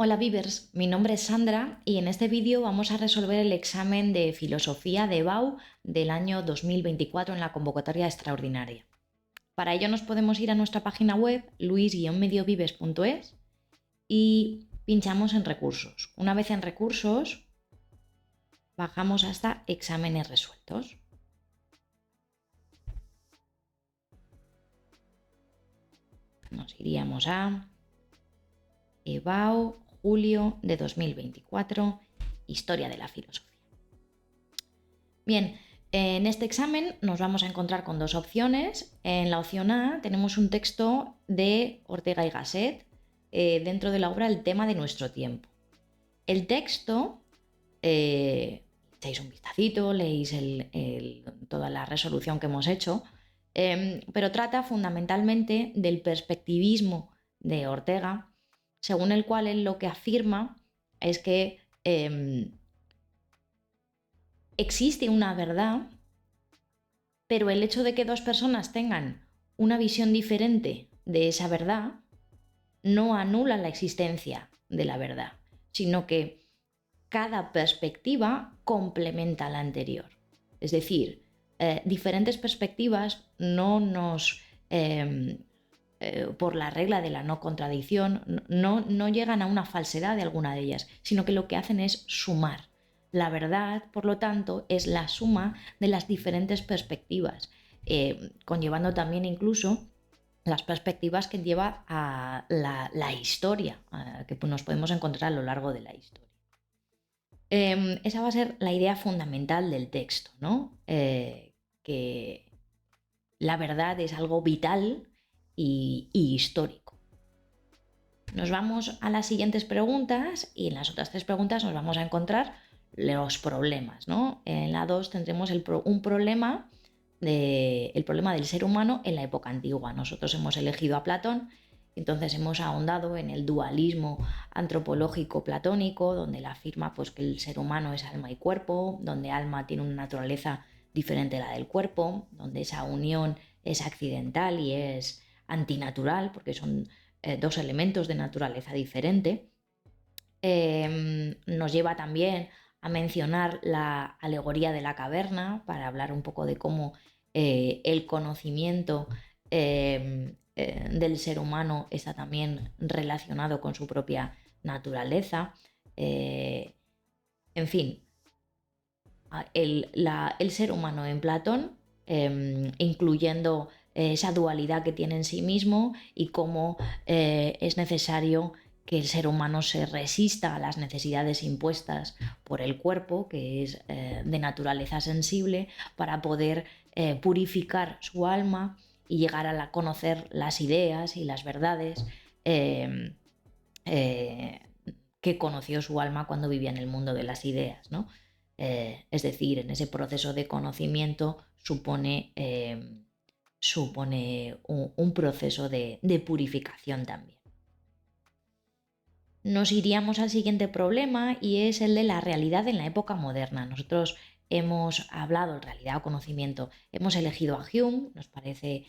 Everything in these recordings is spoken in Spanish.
Hola Vivers, mi nombre es Sandra y en este vídeo vamos a resolver el examen de Filosofía de BAU del año 2024 en la convocatoria extraordinaria. Para ello nos podemos ir a nuestra página web luis-mediovives.es y pinchamos en recursos. Una vez en recursos, bajamos hasta exámenes resueltos. Nos iríamos a EBAU, julio de 2024, Historia de la Filosofía. Bien, en este examen nos vamos a encontrar con dos opciones. En la opción A tenemos un texto de Ortega y Gasset dentro de la obra El tema de nuestro tiempo. El texto, echáis un vistacito, leéis toda la resolución que hemos hecho, pero trata fundamentalmente del perspectivismo de Ortega, según el cual él lo que afirma es que existe una verdad, pero el hecho de que dos personas tengan una visión diferente de esa verdad no anula la existencia de la verdad, sino que cada perspectiva complementa a la anterior. Es decir, diferentes perspectivas no nos, por la regla de la no contradicción, no llegan a una falsedad de alguna de ellas, sino que lo que hacen es sumar. La verdad, por lo tanto, es la suma de las diferentes perspectivas, conllevando también incluso las perspectivas que lleva a la historia, que nos podemos encontrar a lo largo de la historia. Esa va a ser la idea fundamental del texto, ¿no? Que la verdad es algo vital y histórico. Nos vamos a las siguientes preguntas y en las otras tres preguntas nos vamos a encontrar los problemas, ¿no? En la 2 tendremos el problema del ser humano en la época antigua. Nosotros hemos elegido a Platón, entonces hemos ahondado en el dualismo antropológico platónico, donde él afirma pues, que el ser humano es alma y cuerpo, donde alma tiene una naturaleza diferente a la del cuerpo, donde esa unión es accidental y es antinatural, porque son dos elementos de naturaleza diferente. Nos lleva también a mencionar la alegoría de la caverna para hablar un poco de cómo el conocimiento del ser humano está también relacionado con su propia naturaleza. En fin, el ser humano en Platón, incluyendo esa dualidad que tiene en sí mismo y cómo es necesario que el ser humano se resista a las necesidades impuestas por el cuerpo, que es de naturaleza sensible, para poder purificar su alma y llegar a conocer las ideas y las verdades que conoció su alma cuando vivía en el mundo de las ideas, ¿no? Es decir, en ese proceso de conocimiento supone un proceso de purificación también. Nos iríamos al siguiente problema y es el de la realidad en la época moderna. Nosotros hemos hablado en realidad o conocimiento, hemos elegido a Hume, nos parece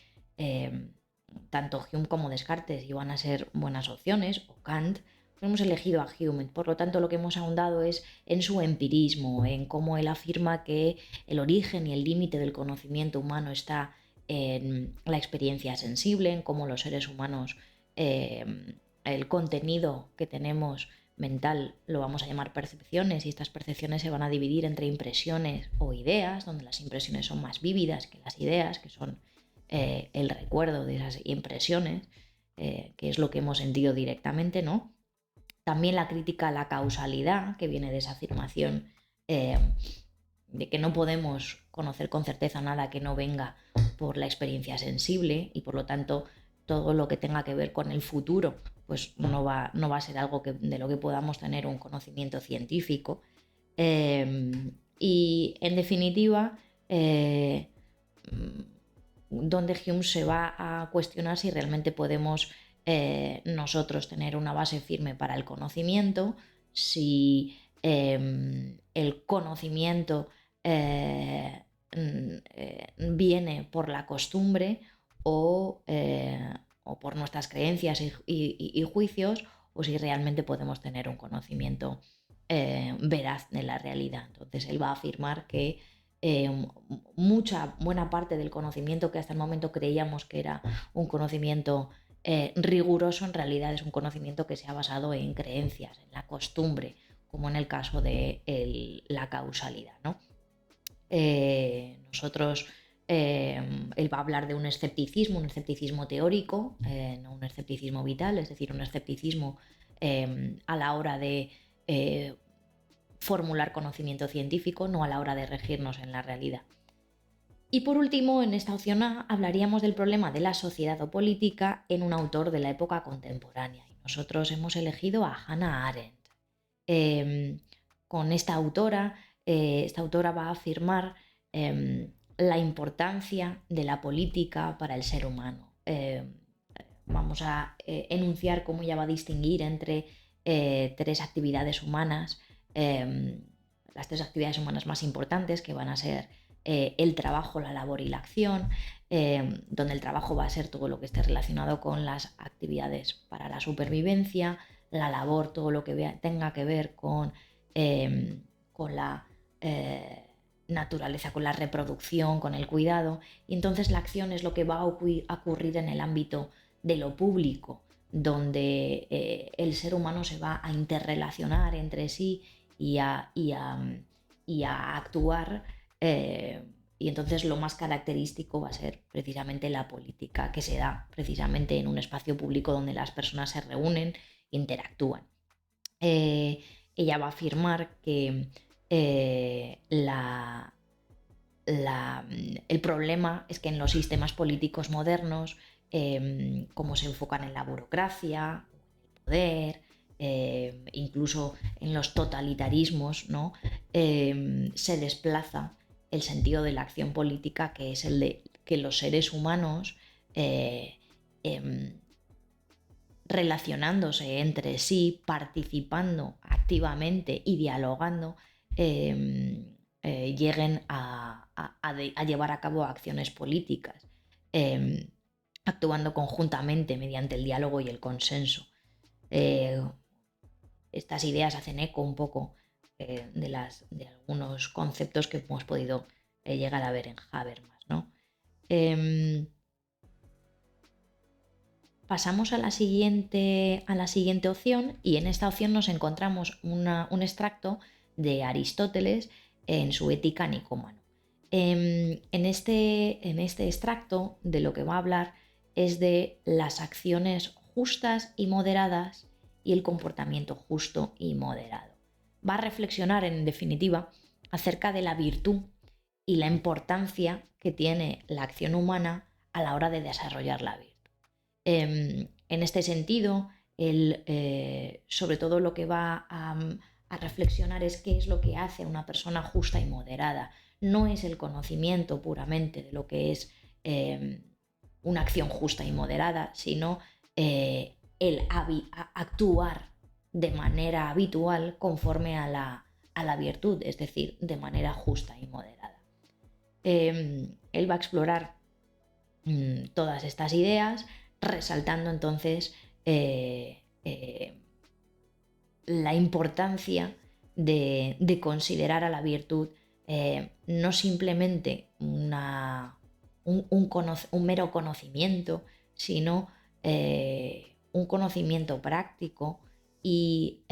tanto Hume como Descartes iban a ser buenas opciones, o Kant. Hemos elegido a Hume, por lo tanto lo que hemos ahondado es en su empirismo, en cómo él afirma que el origen y el límite del conocimiento humano está en la experiencia sensible, en cómo los seres humanos el contenido que tenemos mental lo vamos a llamar percepciones y estas percepciones se van a dividir entre impresiones o ideas, donde las impresiones son más vívidas que las ideas, que son el recuerdo de esas impresiones, que es lo que hemos sentido directamente, ¿no? También la crítica a la causalidad, que viene de esa afirmación de que no podemos conocer con certeza nada que no venga por la experiencia sensible y por lo tanto todo lo que tenga que ver con el futuro pues no va a ser algo de lo que podamos tener un conocimiento científico. Y en definitiva, donde Hume se va a cuestionar si realmente podemos nosotros tener una base firme para el conocimiento, si el conocimiento viene por la costumbre o por nuestras creencias y juicios, o si realmente podemos tener un conocimiento veraz de la realidad. Entonces él va a afirmar que buena parte del conocimiento que hasta el momento creíamos que era un conocimiento riguroso, en realidad es un conocimiento que se ha basado en creencias, en la costumbre, como en el caso de la causalidad, ¿no? Nosotros, él va a hablar de un escepticismo teórico, no un escepticismo vital, es decir, un escepticismo a la hora de formular conocimiento científico, no a la hora de regirnos en la realidad. Y por último, en esta opción A, hablaríamos del problema de la sociedad o política en un autor de la época contemporánea. Y nosotros hemos elegido a Hannah Arendt. Con esta autora va a afirmar la importancia de la política para el ser humano. Vamos a enunciar cómo ella va a distinguir entre tres actividades humanas, las tres actividades humanas más importantes, que van a ser el trabajo, la labor y la acción, donde el trabajo va a ser todo lo que esté relacionado con las actividades para la supervivencia, la labor, todo lo que tenga que ver con la naturaleza, con la reproducción, con el cuidado, y entonces la acción es lo que va a ocurrir en el ámbito de lo público, donde el ser humano se va a interrelacionar entre sí y a actuar, y entonces lo más característico va a ser precisamente la política, que se da precisamente en un espacio público donde las personas se reúnen, interactúan. Ella va a afirmar que el problema es que en los sistemas políticos modernos, como se enfocan en la burocracia, en el poder, incluso en los totalitarismos, ¿no? Se desplaza el sentido de la acción política, que es el de que los seres humanos, relacionándose entre sí, participando activamente y dialogando, lleguen a llevar a cabo acciones políticas, actuando conjuntamente mediante el diálogo y el consenso. Estas ideas hacen eco un poco de algunos conceptos que hemos podido llegar a ver en Habermas, ¿no? Pasamos a la siguiente opción, y en esta opción nos encontramos un extracto de Aristóteles en su Ética Nicómano. En este extracto de lo que va a hablar es de las acciones justas y moderadas y el comportamiento justo y moderado. Va a reflexionar, en definitiva, acerca de la virtud y la importancia que tiene la acción humana a la hora de desarrollar la virtud. En este sentido, él, sobre todo lo que va a reflexionar es qué es lo que hace a una persona justa y moderada. No es el conocimiento puramente de lo que es una acción justa y moderada, sino el actuar de manera habitual conforme a la virtud, es decir, de manera justa y moderada. Él va a explorar todas estas ideas, resaltando entonces la importancia de considerar a la virtud no simplemente un mero conocimiento, sino un conocimiento práctico y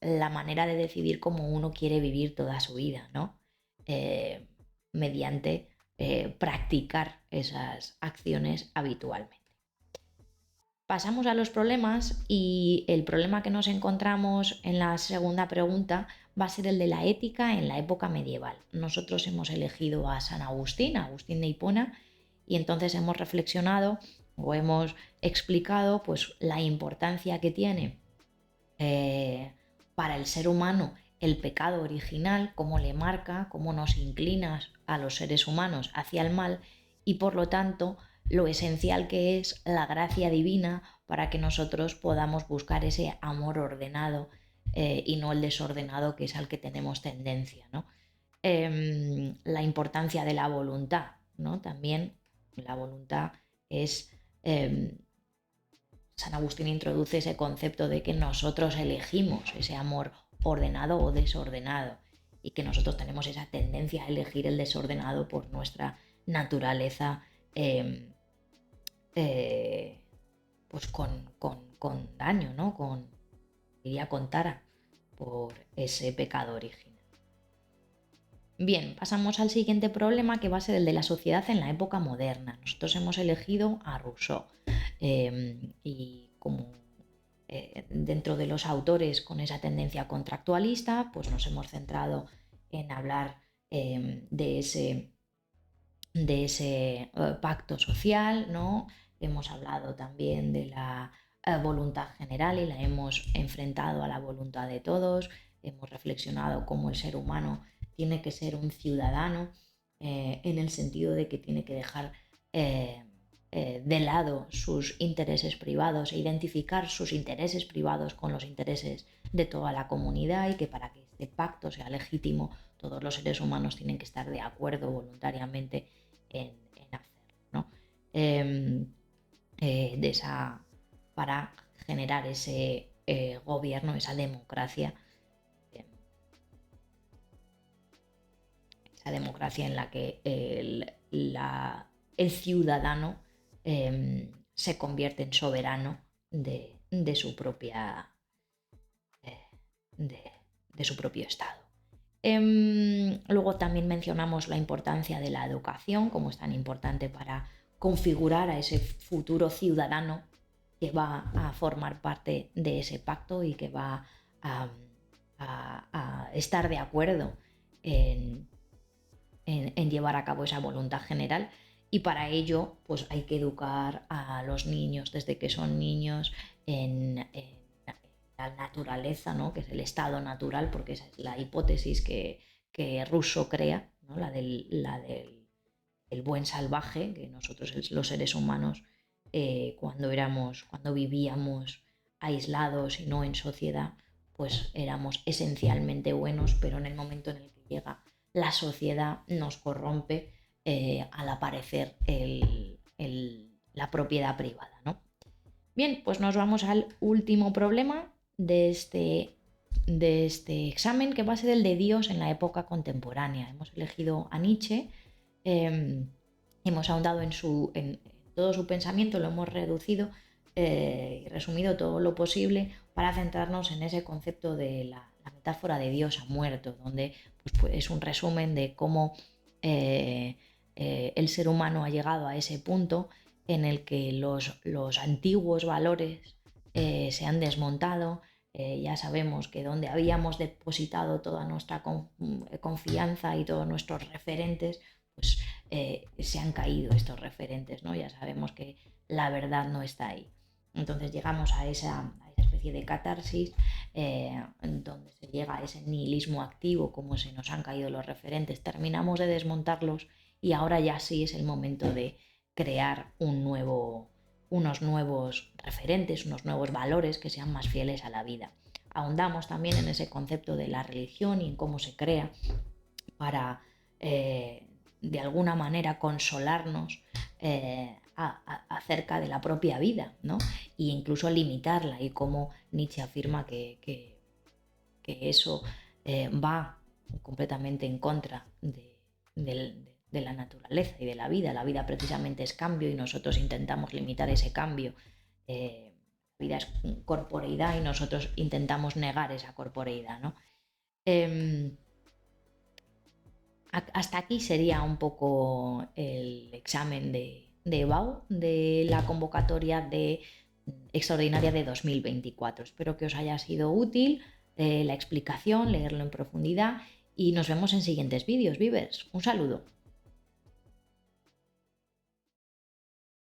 la manera de decidir cómo uno quiere vivir toda su vida, ¿no? Mediante practicar esas acciones habitualmente. Pasamos a los problemas, y el problema que nos encontramos en la segunda pregunta va a ser el de la ética en la época medieval. Nosotros hemos elegido a San Agustín, Agustín de Hipona, y entonces hemos reflexionado o hemos explicado pues, la importancia que tiene para el ser humano el pecado original, cómo le marca, cómo nos inclina a los seres humanos hacia el mal, y por lo tanto lo esencial que es la gracia divina para que nosotros podamos buscar ese amor ordenado y no el desordenado, que es al que tenemos tendencia, ¿no? La importancia de la voluntad, ¿no? También la voluntad es San Agustín introduce ese concepto de que nosotros elegimos ese amor ordenado o desordenado y que nosotros tenemos esa tendencia a elegir el desordenado por nuestra naturaleza, pues con daño, ¿no? Diría con tara, por ese pecado original. Bien, pasamos al siguiente problema, que va a ser el de la sociedad en la época moderna. Nosotros hemos elegido a Rousseau y como dentro de los autores con esa tendencia contractualista, pues nos hemos centrado en hablar de ese pacto social, ¿no? Hemos hablado también de la voluntad general y la hemos enfrentado a la voluntad de todos. Hemos reflexionado cómo el ser humano tiene que ser un ciudadano en el sentido de que tiene que dejar de lado sus intereses privados e identificar sus intereses privados con los intereses de toda la comunidad, y que para que este pacto sea legítimo todos los seres humanos tienen que estar de acuerdo voluntariamente en hacerlo, ¿no? Para generar ese gobierno, esa democracia, en la que el ciudadano se convierte en soberano de su propia de su propio estado. Luego también mencionamos la importancia de la educación, como es tan importante para configurar a ese futuro ciudadano que va a formar parte de ese pacto y que va a estar de acuerdo en llevar a cabo esa voluntad general. Y para ello pues hay que educar a los niños desde que son niños en la naturaleza, ¿no? Que es el estado natural, porque esa es la hipótesis que Rousseau crea, ¿no? la del el buen salvaje, que nosotros los seres humanos cuando vivíamos aislados y no en sociedad, pues éramos esencialmente buenos, pero en el momento en el que llega la sociedad nos corrompe al aparecer la propiedad privada, ¿no? Bien, pues nos vamos al último problema de este examen, que va a ser el de Dios en la época contemporánea. Hemos elegido a Nietzsche, hemos ahondado en todo su pensamiento, lo hemos reducido y resumido todo lo posible para centrarnos en ese concepto de la metáfora de Dios ha muerto, donde pues, es un resumen de cómo el ser humano ha llegado a ese punto en el que los antiguos valores se han desmontado. Ya sabemos que donde habíamos depositado toda nuestra confianza y todos nuestros referentes, pues se han caído estos referentes, ¿no? Ya sabemos que la verdad no está ahí. Entonces llegamos a esa especie de catarsis donde se llega a ese nihilismo activo, como se nos han caído los referentes, terminamos de desmontarlos y ahora ya sí es el momento de crear unos nuevos referentes, unos nuevos valores que sean más fieles a la vida. Ahondamos también en ese concepto de la religión y en cómo se crea para de alguna manera consolarnos acerca de la propia vida, ¿no? E incluso limitarla, y cómo Nietzsche afirma que eso va completamente en contra de la naturaleza y de la vida. La vida precisamente es cambio y nosotros intentamos limitar ese cambio. La vida es corporeidad y nosotros intentamos negar esa corporeidad, ¿no? Hasta aquí sería un poco el examen de EBAU de la convocatoria extraordinaria de 2024. Espero que os haya sido útil la explicación, leerlo en profundidad, y nos vemos en siguientes vídeos, Vivers. Un saludo.